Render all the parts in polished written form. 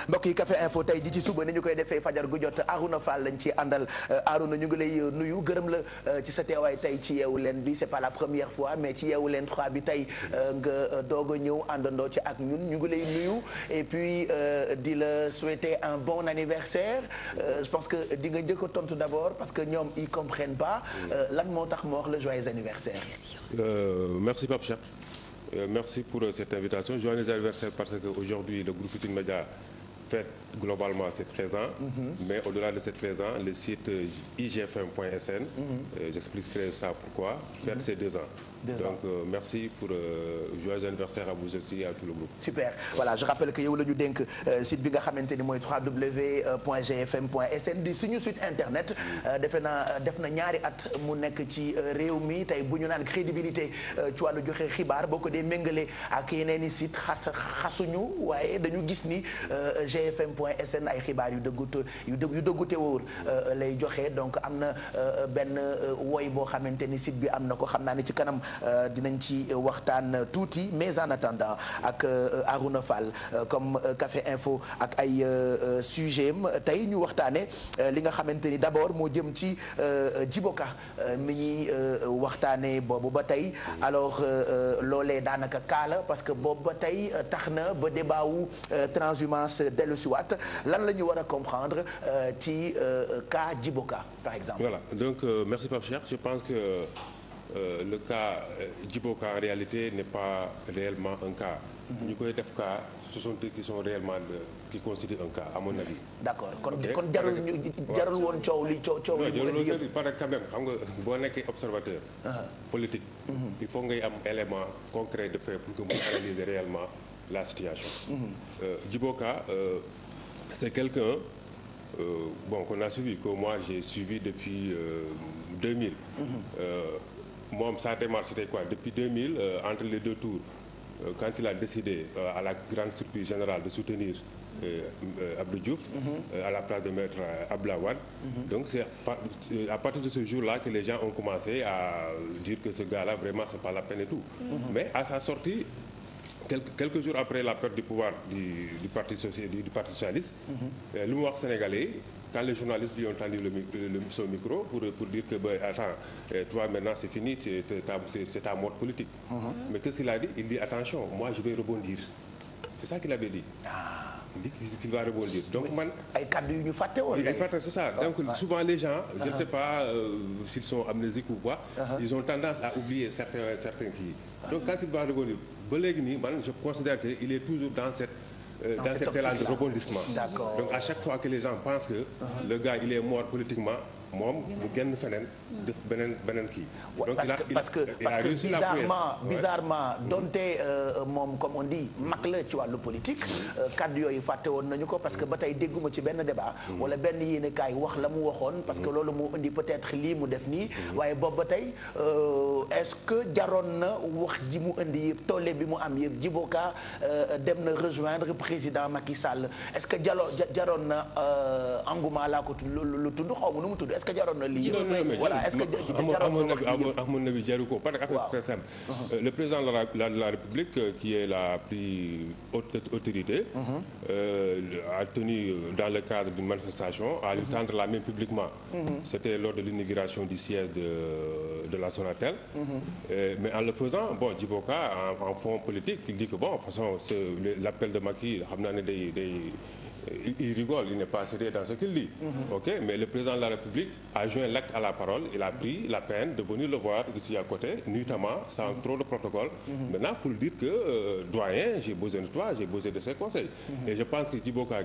mbokk yi Café Info tey ji ci suba ni ñu koy defee fajar gu jot Arouna Fall lañ ci àndal Arouna ñu ngi lay nuyu gërëm la ci sa teewaay tey ci yeewu leen bi c'est pas la première fois mais ci yeewu leen 3 bi tey nga doog a ñëw àndandoo ci ak ñun ñu ngi lay nuyu et puis di la souhaiter un bon anniversaire je pense que di nga njëkk a tontu d'abord parce que ñoom ils comprennent pas lan moo tax ma wax le joyeux anniversaire. Merci Pape Cheikh. Merci pour cette invitation. Joyeux anniversaire parce que aujourd'hui le groupe Futurs Médias fête globalement ses 13 ans. Mais au-delà de ces 13 ans, le site igfm.sn, j'expliquerai ça pourquoi, fête ses 2 ans. Donc merci pour joyeux anniversaire à vous aussi et à tout le groupe. Super voilà je rappelle que yow la ñu dénk site bi nga xamante ni mooy www.gfm.sn di suñu site internet defe naa def na ñaari at mu nekk ci réew mi tey bu ñu naan crédibilité ci wàllu joxe xibaar boo ko dee méngale ak yeneen i site xasuñu waaye dañu gis ni gfm.sn ay xibaar yu dëggute wóor lay joxe donc am na benn woy boo xamante ni site bi am na ko xam naa ni ci kanam dinañ ci waxtaan tuuti mais en attendant ak Arouna Fall comme Café Info ak ay sujet am tey ñu waxtaane li nga xamante ni d'abord moo jëm ci Djiboka mi ñuy waxtaane boobu ba tey alors loolee daanaka kaala parce que boobu ba tey tax na ba débat wu transhumance dellu si waat lan la ñu war a comprendre ci cas Djiboka par exemple. Voilà donc merci Pape Cheikh je pense que le cas Djiboka en réalité n'est pas réellement un cas. ñu koy def cas ce sont ceux qui sont réellement qui constituent un cas à mon avis. D'accord kon jarul woon coow li mu indi yëpp. parce que quand même xam nga boo nekkee observateur. politique. il faut ngay am élément concret de fait pour que mën a analyser réellement la situation. Djiboka c'est quelqu'un qu'on a suivi que moi j'ai suivi depuis 2000. Moom sa démarche c'était quoi depuis 2000 entre les deux tours quand il a décidé à la grande surprise générale de soutenir Abdou Diouf à la place de maître Abdoulaye Wade. Donc c'est à partir de ce jour-là que les gens ont commencé à dire que ce gars-là vraiment c'est pas la peine et tout. Mais à sa sortie quelques jours après la perte du pouvoir du Parti socialiste. lu mu wax Sénégalais quand les journalistes lui ont tendu son micro pour dire que attends toi maintenant c'est fini c'est ta mort politique. Mais qu'est-ce qu'il a dit? Il dit attention moi je vais rebondir. C'est ça qu'il avait dit. Il dit qu'il va rebondir. Donc man ay kàddu yu ñu fàtte woon. C'est ça. Donc souvent les gens je ne sais pas s'ils sont amnésiques ou quoi. Ils ont tendance à oublier certains qui. Donc quand il va rebondir ba léegi nii man je considère que il est toujours dans cet élan de rebondissement. D'accord. Donc à chaque fois que les gens pensent que le gars il est mort politiquement moom mu génn feneen def beneen kii. Donc parce que bizarrement donte moom comme on dit mag la ci wàllu politique kaddu yooyu fàtte woon nañu ko parce que ba tey dégguma ci benn débat wala benn yéenekaay wax la mu waxoon parce que loolu moo indi peut-être lii mu def nii waaye boobu ba tey est-ce que jaroon na wax ji mu indi yëpp tolle bi mu am yëpp Djiboka dem na rejoindre président Macky Sall est-ce que jaroon na engouement laa ko lu tudd xaw ma nu mu tudd est-ce que jaroon na lii voilà est-ce que à mon avis jaru ko parce que c'est très simple. Le président de la République qui est la plus haute autorité a tenu dans le cadre d'une manifestation à lui tendre la main publiquement. C'était lors de l'inauguration du siège de la Sonatel. Mais en le faisant Djiboka en fond politique il dit que de toute façon l'appel de Macky xam naa ne il rigole, il n'est pas sérieux dans ce qu'il dit. Mais le président de la République a joint l'acte à la parole, il a pris la peine de venir le voir ici à côté, nuitamment, sans trop de protocole. Maintenant, pour dire que, doyen, j'ai besoin de toi, j'ai besoin de ses conseils. Et je pense que Djiboka,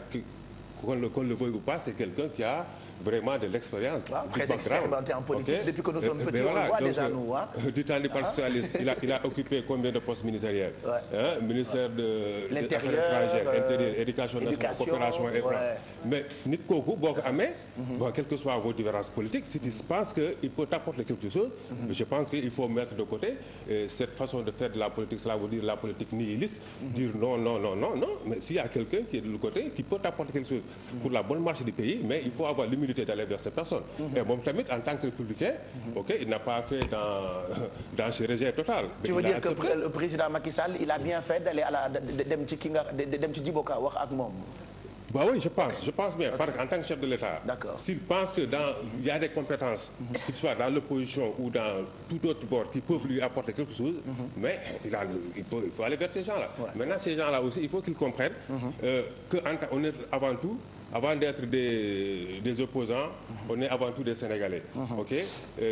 qu'on le veuille ou pas, c'est quelqu'un qui a vraiment de l'expérience. Très expérimenté en politique depuis que nous sommes petits, on le voit déjà nous. Du temps du Parti socialiste, il a occupé combien de postes ministériels? Ministère de l'Intérieur, Intérieur, Éducation nationale, coopération et mais nit kooku boo ko amee quelles que soient vos différences politiques si tu penses qu'il peut t'apporter quelque chose, je pense qu'il faut mettre de côté cette façon de faire de la politique, cela veut dire la politique nihiliste, dire non, mais s'il y a quelqu'un qui est de l'autre côté qui peut t'apporter quelque chose pour la bonne marche du pays, mais il faut avoir l'humilité d'aller vers cette personne. Et moom tamit en tant que républicain, il n'a pas fait dans ce rejet total. Tu veux dire que le président Macky Sall il a bien fait d'aller dem ci Djiboka wax ak moom. Bah oui, je pense bien, parce qu'en tant que chef de l'État, s'il pense que il y a des compétences, qu'il soit dans l'opposition ou dans tout autre bord, qui peuvent lui apporter quelque chose, mais il faut aller vers ces gens-là. Ouais. Maintenant, ces gens-là aussi, il faut qu'ils comprennent qu'on est avant tout, avant d'être des opposants, on est avant tout des Sénégalais. Ok.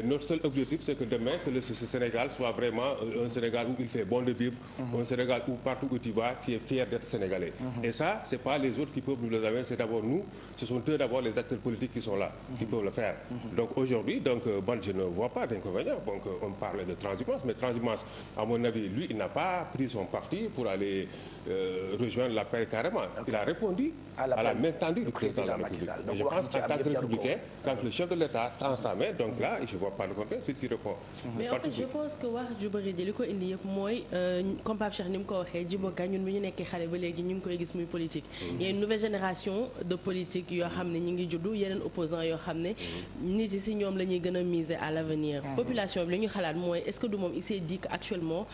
Notre seul objectif, c'est que demain, que ce Sénégal soit vraiment un Sénégal où il fait bon de vivre, un Sénégal où partout où tu vas, tu es fier d'être Sénégalais. Et ça, c'est pas les autres qui peuvent nous le amener, c'est d'abord nous, ce sont eux d'abord les acteurs politiques qui sont là, qui peuvent le faire. Donc aujourd'hui, je ne vois pas d'inconvénient. Donc on parle de transhumance, mais transhumance, à mon avis, lui, il n'a pas pris son parti pour aller rejoindre la paix carrément. Il a répondu à la main tendue du président de la République. Et je pense qu'en tant que républicain, quand le chef de l'État tend sa main, donc là, je ne vois pas le contraire, c'est s'y répond. Mais en fait, je pense que wax ju bëri ji li ko indi yëpp mooy comme Pape Cheikh ni mu ko waxee Djibo Ka ñun bi ñu nekkee xale ba léegi ñu ngi koy gis muy politique. Il y a une nouvelle génération de politique yoo xam ne ñu ngi juddu yeneen opposants yoo xam ne nit yi si ñoom la ñuy gën a miser à l'avenir. Population bi li ñu xalaat mooy est-ce que du moom il s'est dit qu'actuellement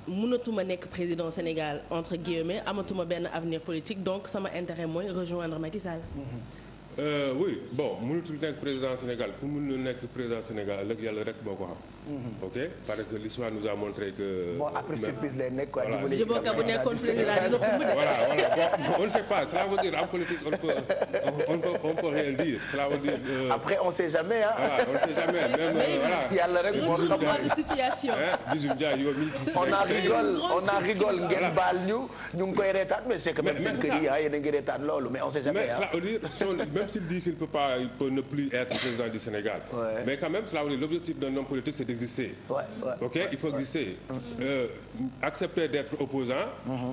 mënatuma nekk président Sénégal entre guillemets amatuma benn avenir politique donc sama intérêt mooy rejoindre Macky Sall. Oui bon mënatul nekk président Sénégal pour mën na nekk président Sénégal ëllëg yàlla rek moo ko xam. ok parce que l'histoire nous a montré que. bon après surprise lay nekk quoi. Djibo Ka bu nekkoon président dina xumb de. voilà bon on ne sait pas cela veut dire en politique on peut rien dire cela veut dire. Après on sait jamais hein. Voilà on ne sait jamais même voilà. yàlla rek moo xam de situation. Bijou Ndiaye yow mi. on en rigole ngeen baal ñu ngi koy reetaan mais c'est que même seen kër yi yéen a ngi reetaan loolu mais on sait jamais. mais cela veut dire même s'il dit qu'il peut ne plus être président du Sénégal. mais quand même cela veut dire l'objectif d'un homme politique c'est d'exister. Ok, il faut exister. Accepter d'être opposant,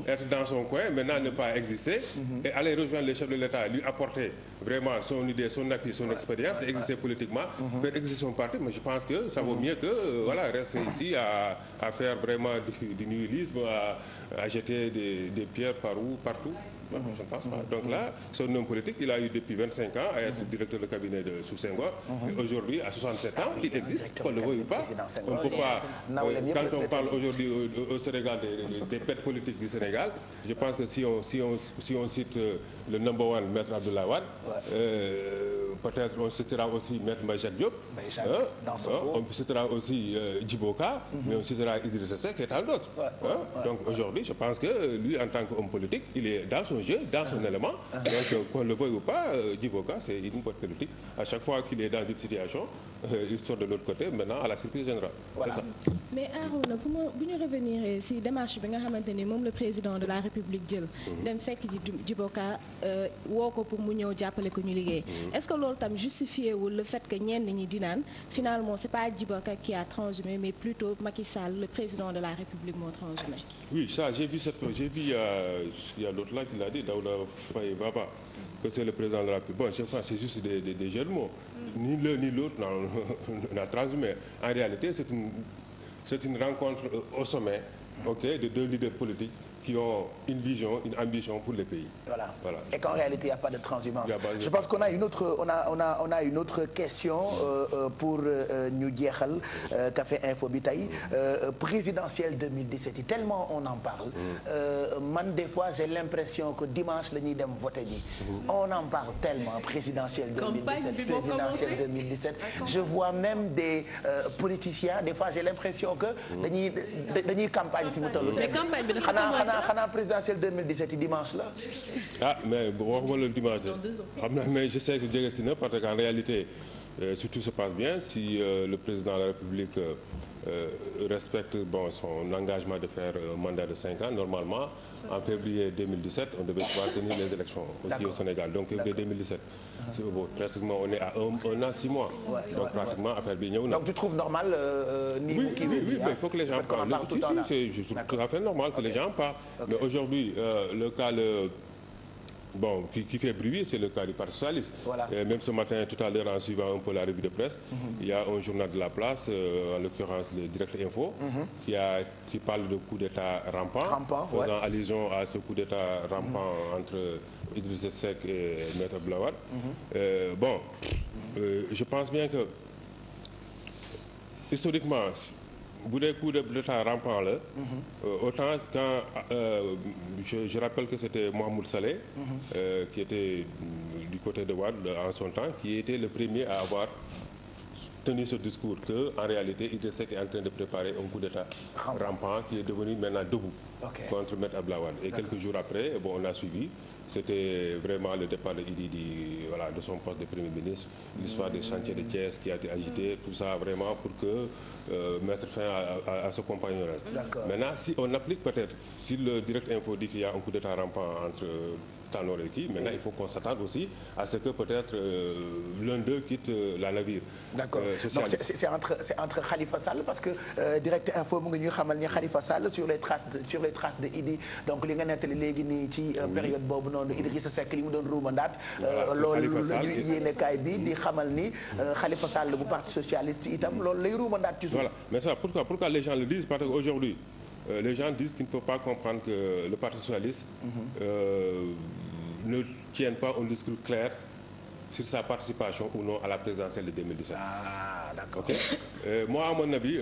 être dans son coin, maintenant ne pas exister, et aller rejoindre les chefs de l'État, lui apporter vraiment son idée, son appui, son expérience, et exister politiquement, faire exister son parti. Mais je pense que ça vaut mieux que rester ici à faire vraiment du nihilisme, à jeter des pierres partout. Je ne pense pas. Donc là, son homme politique, il a eu depuis 25 ans à être directeur de cabinet sous Senghor. Et aujourd'hui, à 67 ans, il existe, qu'on le veuille ou pas. On ne peut pas. Quand on parle aujourd'hui au Sénégal des pètes politiques du Sénégal, je pense que si on cite le number one, Maître Abdoulaye Wade, peut-être on citera aussi Maître Mbaye Diop, on citera aussi Djibo Ka, mais on citera Idrissa Seck et tant d'autres. Donc aujourd'hui, je pense que lui, en tant qu'homme politique, il est dans son jeu, dans son élément. Donc qu'on le veuille ou pas, Djibo Ka, c'est une bonne politique. À chaque fois qu'il est dans une situation, il sort de l'autre côté, maintenant à la surprise générale. Voilà. C'est ça. Mais Arouna, bu ñu revenir si démarche bi nga xamante ni moom le président de la République jël. dem fekk Djibo Ka woo ko pour mu ñëw jàppale ko ñu liggéey. Est-ce que loolu tam justifié wul le fait que ñenn ñi di naan finalement c'est pas Djibo Ka qui a transhumé mais plutôt Macky Sall, le président de la République moo transhumé. Oui, ça j'ai vu il y a l'autre là qui l'a dit, Daouda Faye Baba, que c'est le président de la République. Bon, je pense que c'est juste des jeux de mots. Ni l'un ni l'autre n'a transhumé. En réalité, c'est une rencontre au sommet, de deux leaders politiques qui ont une vision, une ambition pour le pays. Voilà. Et qu'en réalité, il n'y a pas de transhumance. Je pense qu'on a une autre question pour ñu jeexal Café Info bi tey présidentielle 2017 yi tellement on en parle. Man des fois j'ai l'impression que dimanche la ñuy dem voter ji. On en parle tellement présidentielle 2017. Je vois même des politiciens des fois j'ai l'impression que dañuy campagne fi mu toll. Mais campagne bi xanaa présidentielle 2017 dimanche la. Mais waxuma la dimanche xam naa mais je sais que jege si na parce qu'en réalité si tout se passe bien si le président de la République respecte son engagement de faire un mandat de 5 ans normalement en février 2017 on devait pouvoir tenir les élections aussi au Sénégal donc février 2017 pratiquement on est à un an 6 mois donc pratiquement affaire bi ñëw na. Donc tu trouves normal oui mais il faut que les gens parlent si je trouve tout à fait normal que les gens parlent mais aujourd'hui le cas qui fait bruit, c'est le cas du Parti socialiste. Même ce matin, tout à l'heure, en suivant un peu la revue de presse, il y a un journal de la place, en l'occurrence le Direct Info, qui parle de coup d'État rampant, faisant allusion à ce coup d'État rampant entre Idrissa Seck et Maître Abdoulaye Wade. Je pense bien que, historiquement, bu dee coup d'état rampant la. Autant quand je rappelle que c'était Mohamed Saleh. Qui était du côté de Wade en son temps, qui était le premier à avoir tenu ce discours que en réalité Idrissa Seck est en train de préparer un coup d'état rampant qui est devenu maintenant debout contre Maître Abdoulaye Wade. Et quelques jours après, bon, on a suivi. C'était vraiment le départ de Idi de son poste de Premier ministre, l'histoire des chantiers de Thiès qui a été agité, tout ça vraiment pour que mettre fin à ce compagnonnage. Maintenant, si on applique peut-être, si le direct info dit qu'il y a un coup d'état rampant entre Tanor et qui, maintenant il faut qu'on s'attende aussi à ce que peut-être l'un d'eux quitte la navire. D'accord. Donc c'est entre Khalifa Sall parce que direct info mu ngi ñuy xamal ni Khalifa Sall sur les traces de Idi, donc li nga nettali léegi nii ci période boobu noonu Idrissa Seck li mu doon ruumandaat loolu la ñuy yéenekaay bi di xamal ni Khalifa Sall bu parti socialiste itam loolu lay ruumandaat ci suuf. Voilà, mais ça pourquoi les gens le disent? Parce qu'aujourd'hui les gens disent qu'ils ne peuvent pas comprendre que le parti socialiste ne tienne pas un discours clair sur sa participation ou non à la présidentielle de 2017. Ah, d'accord. Okay. Moi, à mon avis,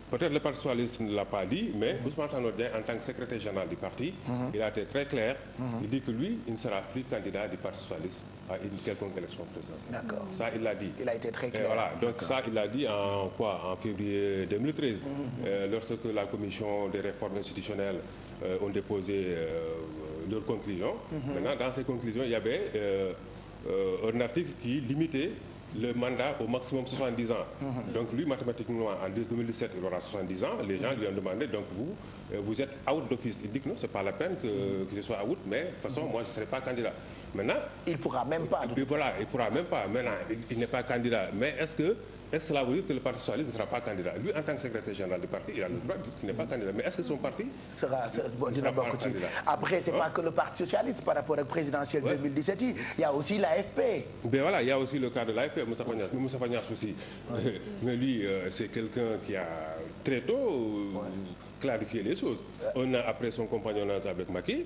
peut-être le Parti socialiste ne l'a pas dit, mais Ousmane Tanor Dieng, en tant que secrétaire général du parti, il a été très clair. Il dit que lui, il ne sera plus candidat du Parti socialiste à une quelconque élection présidentielle. D'accord. Ça, il l'a dit. Il a été très clair. Et voilà, donc ça, il l'a dit en février 2013, lorsque la commission des réformes institutionnelles ont déposé leurs conclusions. Maintenant, dans ces conclusions, il y avait un article qui limitait le mandat au maximum 70 ans. Donc lui, mathématiquement, en 2017, il aura 70 ans. Les gens lui ont demandé, donc vous êtes out d'office. Il dit que non, c'est pas la peine que je sois out, mais de toute façon, moi, je ne serai pas candidat. Maintenant... Il ne pourra même pas. Voilà, il ne pourra même pas. Maintenant, il n'est pas candidat. Mais est-ce que cela veut dire que le Parti socialiste ne sera pas candidat? Lui, en tant que secrétaire général du parti, il a le droit de dire qu'il n'est pas candidat. Mais est-ce que son parti sera pas candidat? Après, ce n'est pas que le Parti socialiste par rapport à la présidentielle 2017. Il y a aussi l'AFP. Ben voilà, il y a aussi le cas de l'AFP, Moustapha Niasse aussi. Mais lui, c'est quelqu'un qui a très tôt clarifié les choses. Un an après son compagnonnage avec Macky,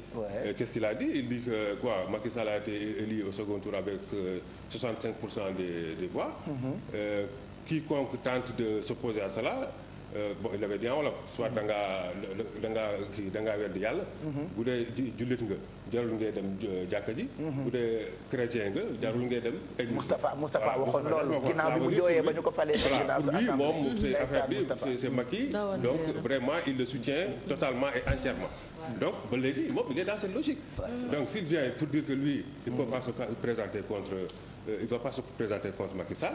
qu'est-ce qu'il a dit? Il dit que Macky Sall a été élu au second tour avec 65% des voix. Quiconque tente de s'opposer à cela, bon, il avait dit en wolof, soit da ngaa weddi yàlla. bu dee jullit nga jarul ngay dem jàkka ji. bu dee chrétien nga jarul ngay dem église. Moustapha waxoon loolu ginnaaw bi mu jooyee ba ñu ko falee président pour lui moom c'est affaire bi c'est Macky, donc vraiment il le soutient totalement et entièrement. Donc ba léegi moom il est dans cette logique. Donc s'il vient pour dire que lui il ne peut pas se présenter contre Macky Sall,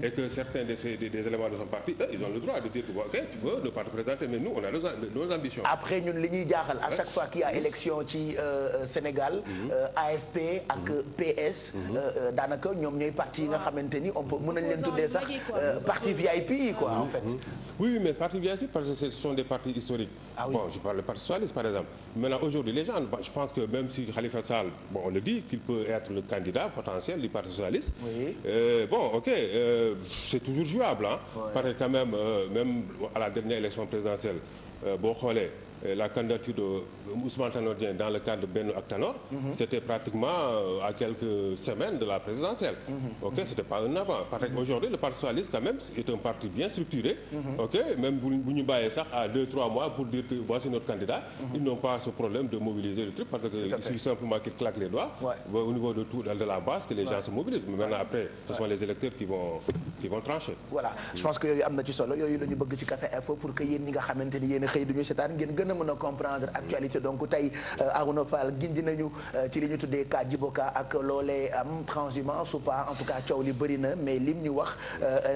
et que certains des éléments de son parti, ils ont le droit de dire que ok, tu veux ne pas te présenter, mais nous on a nos ambitions. Après ñun li ñuy jaaxal à chaque fois qu'il y a élection ci Sénégal, AFP ak PS daanaka ñoom ñooy parti yi nga xamante ni on peut mën nañ leen tuddee sax parti VIP yi quoi en fait. Oui, mais parti VIP parce que ce sont des partis historiques. Ah, oui. Bon, je parle du Parti socialiste par exemple. Maintenant aujourd'hui les gens, je pense que même si Khalifa Sall, bon, on le dit qu'il peut être le candidat potentiel du Parti socialiste. Oui. Bon, ok, c'est toujours jouable, hein. Parce que quand même à la dernière élection présidentielle, boo xoolee la candidature de Ousmane Tanor Dieng dans le cadre de Benno ak Tanor, c'était pratiquement à quelques semaines de la présidentielle. Ok, c'était pas un avant. Parce qu'aujourd'hui, le Parti socialiste quand même est un parti bien structuré. Ok, même bu ñu bàyyee sax à 2-3 mois pour dire que voici notre candidat, ils n'ont pas ce problème de mobiliser le truc parce que il suffit simplement qu'ils claquent les doigts au niveau de la base que les gens se mobilisent. Mais maintenant après, ce sont les électeurs qui vont trancher. Voilà, je pense que yooyu am na ci solo yooyu la ñu bëgg ci Café Info pour que yéen ñi nga xamante ni yéen a xëy duñu seetaan ngeen gën a mën a comprendre actualité. Donc tey Arouna Fall gindi nañu ci li ñu tuddee cas Djiboka ak loolee am transhumance ou pas, en tout cas coow li bëri na, mais lim ñu wax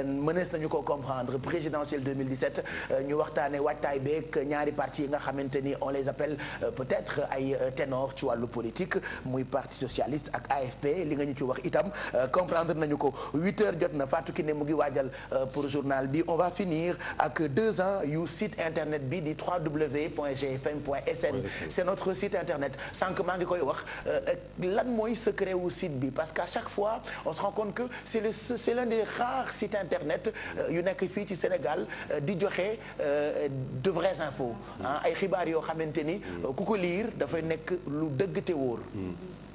mënees nañu ko comprendre. Présidentielle 2017 ñu waxtaane waajtaay beeg ñaari parti yi nga xamante ni on les appelle peut-être ay ténors ci wàllu politique, muy Parti socialiste ak AFP. li nga ñu ci wax itam comprendre nañu ko. 8h jot na, Fatou Kiné mu ngi waajal pour journal bi. On va finir ak 2 ans yu site internet bi di www.gfm.sn. c'est notre site internet. sànq maa ngi koy wax lan mooy secret wu site bi, parce qu'à chaque fois on se rend compte que c'est l'un des rares sites internet yu nekk fii ci Sénégal di joxe de vraies infos, ay xibaar yoo xamante ni ku ko lire dafay nekk lu dëgg te wóor.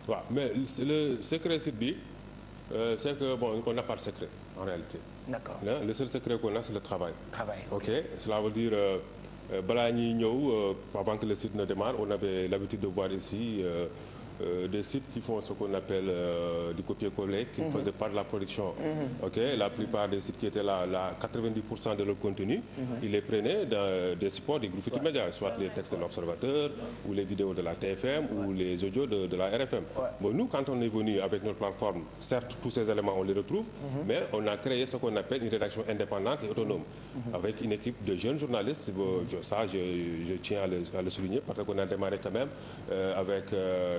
waaw mais le secret site bi c'est que bon on n'a pas de secret en réalité. D'accord. Le seul secret qu'on a, c'est le travail. Ok. Cela veut dire balaa ñuy ñëw avant que le site ne démarre, on avait l'habitude de voir ici des sites qui font ce qu'on appelle du copier-coller, qui ne faisaient pas de la production. Ok, la plupart des sites qui étaient là, 90% de leur contenu, ils les prenaient dans des supports des groupes Futurs Médias, soit les textes de l'Observateur, ou les vidéos de la TFM, ou les audios de la RFM. Bon, nous, quand on est venu avec notre plateforme, certes, tous ces éléments, on les retrouve, mais on a créé ce qu'on appelle une rédaction indépendante et autonome, avec une équipe de jeunes journalistes. Ça, je tiens à le souligner, parce qu'on a démarré quand même avec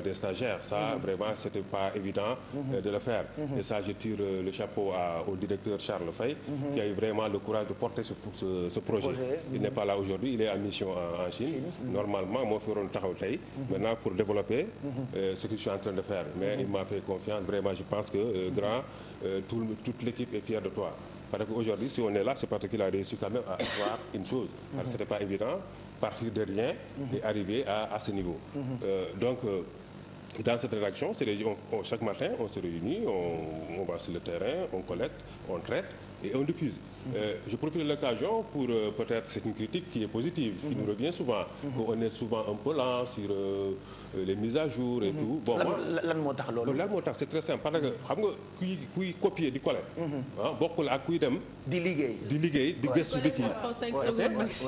des stagiaires. Ça, vraiment, c'était pas évident de le faire. Et ça, je tire le chapeau au directeur Charles Faye, qui a eu vraiment le courage de porter ce projet. Il n'est pas là aujourd'hui, il est en mission en Chine. Normalement, moi, je ferai taxaw tey maintenant pour développer ce que je suis en train de faire. Mais il m'a fait confiance. Vraiment, je pense que toute l'équipe est fière de toi. Parce qu'aujourd'hui, si on est là, c'est parce qu'il a réussi quand même à avoir une chose. Parce que ce n'était pas évident, partir de rien et arriver à ce niveau. Donc, dans cette rédaction, chaque matin, on se réunit, on va sur le terrain, on collecte, on traite et on diffuse. Je profite de l'occasion pour peut-être c'est une critique qui est positive, qui nous revient souvent, qu'on est souvent un peu lent sur les mises à jour et tout. Bon, lan moo tax loolu. lan moo tax c'est très simple parce que xam nga kuy copier di coller. bokkul ak kuy dem. di liggéey di gëstu di kii. Parce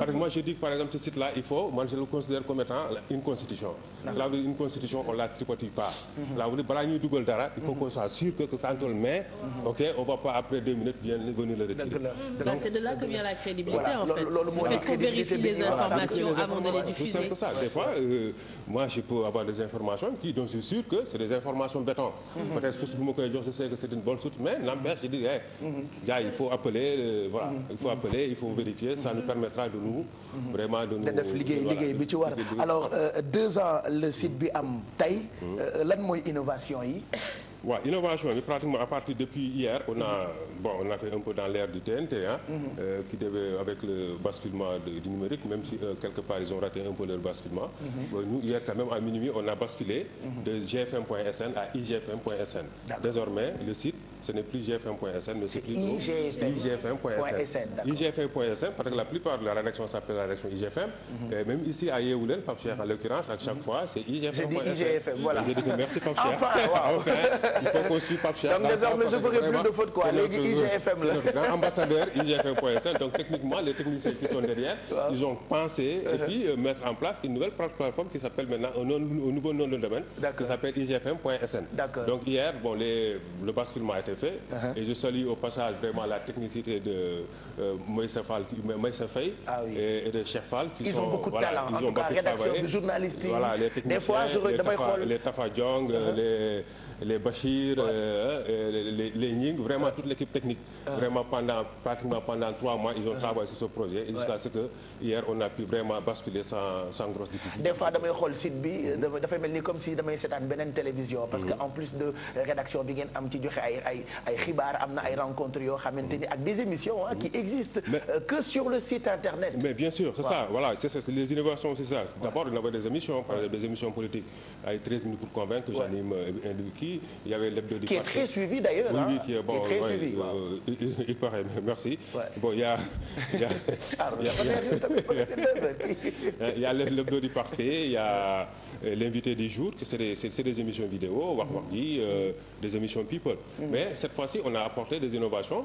que moi je dis que par exemple ce site-là il faut, moi je le considère comme étant une constitution. Cela veut dire une constitution on la tripotille pas. Cela veut dire balaa ñuy dugal dara il faut qu'on soit sûr que quand on le met, ok, on va pas après 2 minutes venir le retirer. C'est de là que vient la crédibilité voilà, en fait. Le fait qu'on vérifie les informations avant de les diffuser. C'est simple ça. Des fois, moi je peux avoir des informations qui, donc c'est sûr que c'est des informations béton. Peut-être que je sais que c'est une bonne source, mais n'empêche, je dis, gars, il faut appeler, voilà, il faut vérifier, ça nous permettra de nous, vraiment de nous... def liggéey bi ci war. Alors 2 ans le site bi am tey lan mooy innovation yi. waaw innovation bi pratiquement à partir depuis hier on a fait un peu dans l'ère du TNT qui devait avec le basculement du numérique, même si quelque part ils ont raté un peu leur basculement. Nous hier quand même à minuit on a basculé de gfm.sn à igfm.sn. Désormais le site ce n'est plus gfm.sn mais c'est plutôt igfm.sn. igfm.sn parce que la plupart de la rédaction s'appelle la rédaction IGFM. Et même ici à Yeewu Leen, Pape Cheikh en l'occurrence à chaque fois c'est igfm.sn. Je dis IGFM, voilà. Je dis que merci Pape Cheikh. Enfin, il faut qu'on suive Pape Cheikh. Donc désormais je ferai plus de fautes quoi. Léegi IGFM la. C'est notre ambassadeur IGFM.sn. Donc techniquement les techniciens qui sont derrière, ils ont pensé et puis mettre en place une nouvelle plateforme qui s'appelle maintenant un nouveau nom de domaine qui s'appelle igfm.sn. Donc hier le basculement a été fait et je salue au passage vraiment la technicité de Moïse Faye et de Cheikh Fall qui ils ont beaucoup de talent. En tout cas rédaction de journalistes yi. Voilà les techniciens, les Tafa Diong, les Bachir, les Ning, vraiment toute l'équipe technique. Vraiment pratiquement pendant 3 mois, ils ont travaillé sur ce projet et jusqu'à ce que hier on a pu vraiment basculer sans grosse difficulté. Des fois damay xool site bi dafay mel ni comme si damay seetaan beneen télévision parce que en plus de rédaction bi ngeen am ci joxe ay xibaar am na ay rencontres yoo xamante ni ak des émissions qui existent que sur le site internet. Mais bien sûr, c'est ça. Voilà, c'est les innovations, c'est ça. D'abord on avait des émissions, par exemple des émissions politiques avec 13 minutes pour convaincre que j'anime qui il y avait l'hebdo du qui est très suivi d'ailleurs. Oui, qui est bon, qui est très suivi. Il paraît, merci. Bon, il y a l'hebdo du parquet, il y a l'invité du jour, que c'est des émissions vidéo, des émissions people. Mais cette fois-ci, on a apporté des innovations.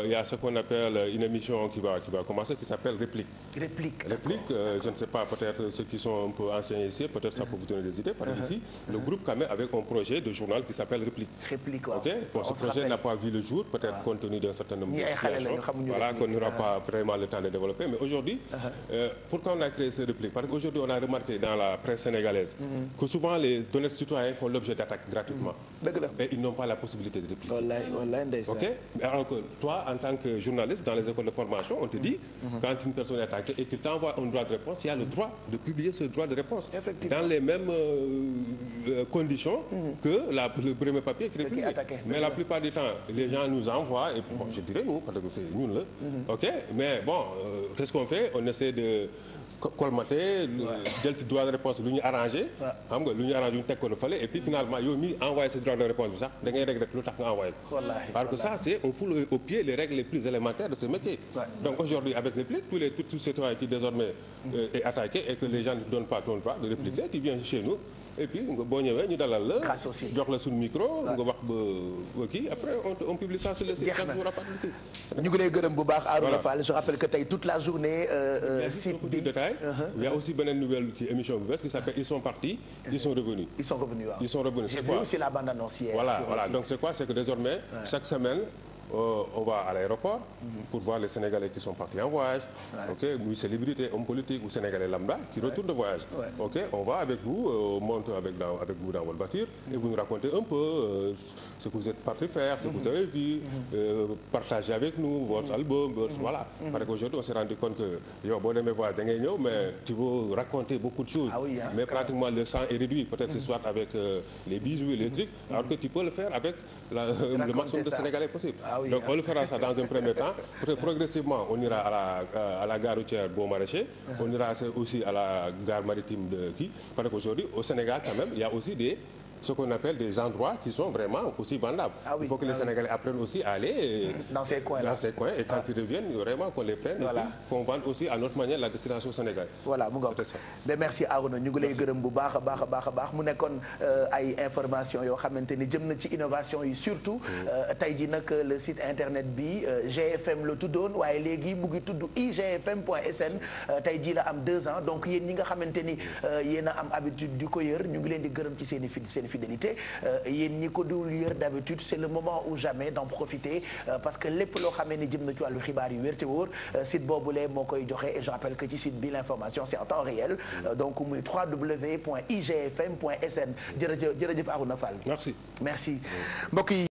Il y a ce qu'on appelle une émission qui va commencer, qui s'appelle Réplique. Je ne sais pas, peut-être ceux qui sont un peu anciens ici, peut-être ça peut vous donner des idées. Par ici, le groupe quand même avec un projet de journal qui s'appelle Réplique. Wow. Okay? Bon, ce projet n'a pas vu le jour, peut-être compte tenu d'un certain nombre de situations. Voilà, qu'on n'aura pas vraiment le temps de développer. Mais aujourd'hui, pourquoi on a créé ce Réplique? Parce qu'aujourd'hui, on a remarqué dans la presse sénégalaise que souvent les données citoyens font l'objet d'attaques gratuitement. Et ils n'ont pas la possibilité de répliquer. Ok? Alors que toi, en tant que journaliste, dans les écoles de formation, on te dit, quand une personne est attaquée et qu'il t'envoie un droit de réponse, il y a le droit de publier ce droit de réponse. Dans les mêmes conditions que le premier papier qui est publié. Mais la plupart du temps, les gens nous envoient, et bon, je dirais nous, parce que c'est nous là. Ok? Mais bon, qu'est-ce qu'on fait? On essaie de colmater jël ci droit de réponse lu ñu arrangé xam nga lu ñu arrangé ñu teg ko lu fale et puis finalement yow mi envoyé ce droit de réponse bi sax da ngay regretter lu tax nga envoyé ko. Parce que ça c'est on foule au pied les règles les plus élémentaires de ce métier. Donc aujourd'hui avec réplique tous citoyens qui désormais est attaqué et que les gens ne donnent pas ton droit de répliquer, tu viens chez nous et puis boo ñëwee ñu dalal la jox la suñu micro nga wax ba kii après on publie ça sur le site. ñu ngi lay gërëm bu baax Arouna Fall. Je rappelle que tey toute la journée site bi détail il y a aussi beneen nouvelle ci émission bu bees qui s'appelle ils sont partis ils sont revenus waaw ils sont revenus j'ai vu aussi la bande annonce hier. Voilà donc c'est quoi, c'est que désormais chaque semaine on va à l'aéroport pour voir les Sénégalais qui sont partis en voyage, ok, muy célébrités, hommes politiques ou Sénégalais lambda qui retournent de voyage. Ok, on va avec vous, on monte avec vous dans votre voiture et vous nous racontez un peu ce que vous êtes partis faire, ce que vous avez vu, partagez avec nous votre album, voilà. Parce qu'aujourd'hui on s'est rendu compte que yow boo demee voyage da ngay ñëw mais tu veux raconter beaucoup de choses, mais pratiquement le sang est réduit, peut-être ce soir avec les bijoux et les trucs, alors que tu peux le faire avec le maximum de Sénégalais possible. Donc on le fera ça dans un premier temps. Peut-être progressivement on ira à la gare routière Bon Maraîcher, on ira aussi à la gare maritime de Qui, parce qu'aujourd'hui au Sénégal quand même il y a aussi ce qu'on appelle des endroits qui sont vraiment aussi vendables. Il faut que les Sénégalais apprennent aussi à aller dans ces coins et quand ils reviennent vraiment qu'on les prenne et puis qu'on vende aussi à notre manière la destination Sénégal. Voilà mu ngoog mais merci Arouna ñu ngi lay gërëm bu baax a baax mu nekkoon ay information yoo xamante ni jëm na ci innovation yi surtout tey ji nag le site internet bi GFM la tuddoon waaye léegi mu ngi tudd igfm.sn tey ji la am 2 ans donc yéen ñi nga xamante ni yéen a am habitude di ko yër ñu ngi leen di gërëm ci seen fidélité yéen ñi ko dul yër d'habitude c'est le moment ou jamais d'en profiter parce que lépp loo xamee ni jëm na ci wàllu xibaar yu wér te wóor site boobulee moo koy joxe et je rappelle que ci site bi l'information c'est en temps réel donc muy www.igfm.sn jërëjëf Arouna Fall. Merci mbokk yi